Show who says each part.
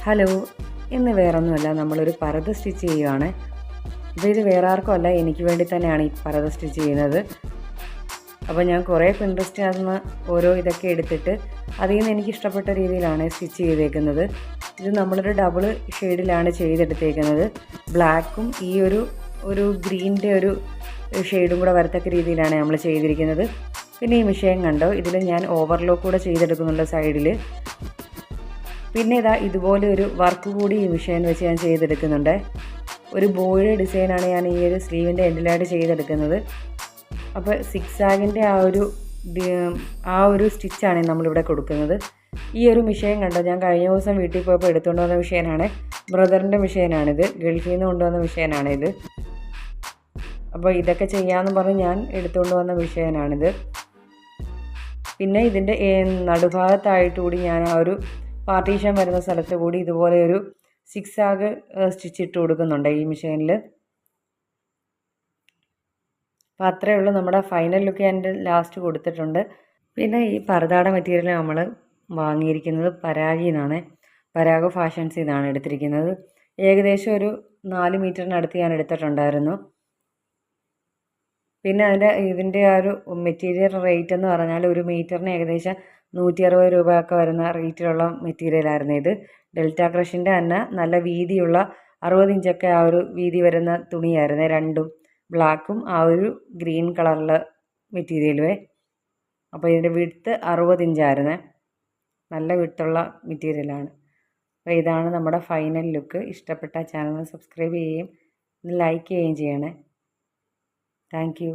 Speaker 1: Hello, ഇന്ന് വേറൊന്നുമല്ല, നമ്മളൊരു പർദ്ദ സ്റ്റിച്ച് ചെയ്യുകയാണ്. ഇത് വേറെ ആർക്കും അല്ല, എനിക്ക് വേണ്ടി തന്നെയാണ് ഈ പർദ്ദ സ്റ്റിച്ച് ചെയ്യുന്നത്. അപ്പോൾ ഞാൻ കുറേ പിൻട്രസ്റ്റിൽ നിന്ന് ഓരോ ഇതൊക്കെ എടുത്തിട്ട് അതിൽ നിന്ന് എനിക്ക് ഇഷ്ടപ്പെട്ട രീതിയിലാണ് സ്റ്റിച്ച് ചെയ്തേക്കുന്നത്. ഇത് നമ്മളൊരു ഡബിൾ ഷെയ്ഡിലാണ് ചെയ്തെടുത്തേക്കുന്നത്. ബ്ലാക്കും ഈ ഒരു ഗ്രീനിൻ്റെ ഒരു ഷെയ്ഡും കൂടെ വരത്തക്ക രീതിയിലാണ് നമ്മൾ ചെയ്തിരിക്കുന്നത്. പിന്നെ ഈ മിഷീൻ കണ്ടോ, ഇതിൽ ഞാൻ ഓവർലോക്ക് കൂടെ ചെയ്തെടുക്കുന്നുണ്ട് സൈഡിൽ. പിന്നെ ഇതുപോലെ ഒരു വർക്ക് കൂടി ഈ മിഷീൻ വെച്ച് ഞാൻ ചെയ്തെടുക്കുന്നുണ്ട്. ഒരു ബോയുടെ ഡിസൈനാണ് ഞാൻ ഈ ഒരു സ്ലീവിൻ്റെ എൻഡിലായിട്ട് ചെയ്തെടുക്കുന്നത്. അപ്പോൾ സിക്സാഗിൻ്റെ ആ ഒരു സ്റ്റിച്ചാണ് നമ്മളിവിടെ കൊടുക്കുന്നത്. ഈ ഒരു മിഷീൻ കണ്ടോ, ഞാൻ കഴിഞ്ഞ ദിവസം വീട്ടിൽ പോയപ്പോൾ എടുത്തുകൊണ്ട് വന്ന മിഷീനാണ്. ബ്രദറിൻ്റെ മിഷീനാണിത്, ഗൾഫിൽ നിന്ന് കൊണ്ടുവന്ന മിഷീനാണിത്. അപ്പോൾ ഇതൊക്കെ ചെയ്യാമെന്ന് പറഞ്ഞ് ഞാൻ എടുത്തുകൊണ്ട് വന്ന മിഷീനാണിത്. പിന്നെ ഇതിൻ്റെ നടുഭാഗത്തായിട്ടുകൂടി ഞാൻ ആ ഒരു പാർട്ടീഷൻ വരുന്ന സ്ഥലത്ത് കൂടി ഇതുപോലെ ഒരു സിക്സാഗ് സ്റ്റിച്ച് ഇട്ട് കൊടുക്കുന്നുണ്ട് ഈ മെഷീനിൽ. അപ്പോൾ അത്രയേ ഉള്ളൂ. നമ്മുടെ ഫൈനൽ ലുക്ക് ഞാൻ ലാസ്റ്റ് കൊടുത്തിട്ടുണ്ട്. പിന്നെ ഈ പർദ്ദയുടെ മെറ്റീരിയൽ നമ്മൾ വാങ്ങിയിരിക്കുന്നത് പരാഗിൽ നിന്നാണ്. പരാഗ് ഫാഷൻസിൽ നിന്നാണ് എടുത്തിരിക്കുന്നത്. ഏകദേശം ഒരു 4 മീറ്ററിനടുത്ത് ഞാൻ എടുത്തിട്ടുണ്ടായിരുന്നു. പിന്നെ ഇതിൻ്റെ ആ ഒരു മെറ്റീരിയൽ റേറ്റ് എന്ന് പറഞ്ഞാൽ ഒരു മീറ്ററിന് ഏകദേശം 160 രൂപയൊക്കെ വരുന്ന റേറ്റിലുള്ള മെറ്റീരിയലായിരുന്നു ഇത്. ഡെൽറ്റ ക്രഷിൻ്റെ തന്നെ നല്ല വീതിയുള്ള 60 ഇഞ്ചൊക്കെ ആ ഒരു വീതി വരുന്ന തുണിയായിരുന്നു. രണ്ടും ബ്ലാക്കും ആ ഒരു ഗ്രീൻ കളറിലെ മെറ്റീരിയലുമേ. അപ്പോൾ ഇതിൻ്റെ വിഡ്ത്ത് 60 ഇഞ്ചായിരുന്നു. നല്ല വിഡ്ത്തുള്ള മെറ്റീരിയലാണ്. അപ്പോൾ ഇതാണ് നമ്മുടെ ഫൈനൽ ലുക്ക്. ഇഷ്ടപ്പെട്ട ചാനൽ സബ്സ്ക്രൈബ് ചെയ്യുകയും ലൈക്ക് ചെയ്യുകയും ചെയ്യണേ. Thank you.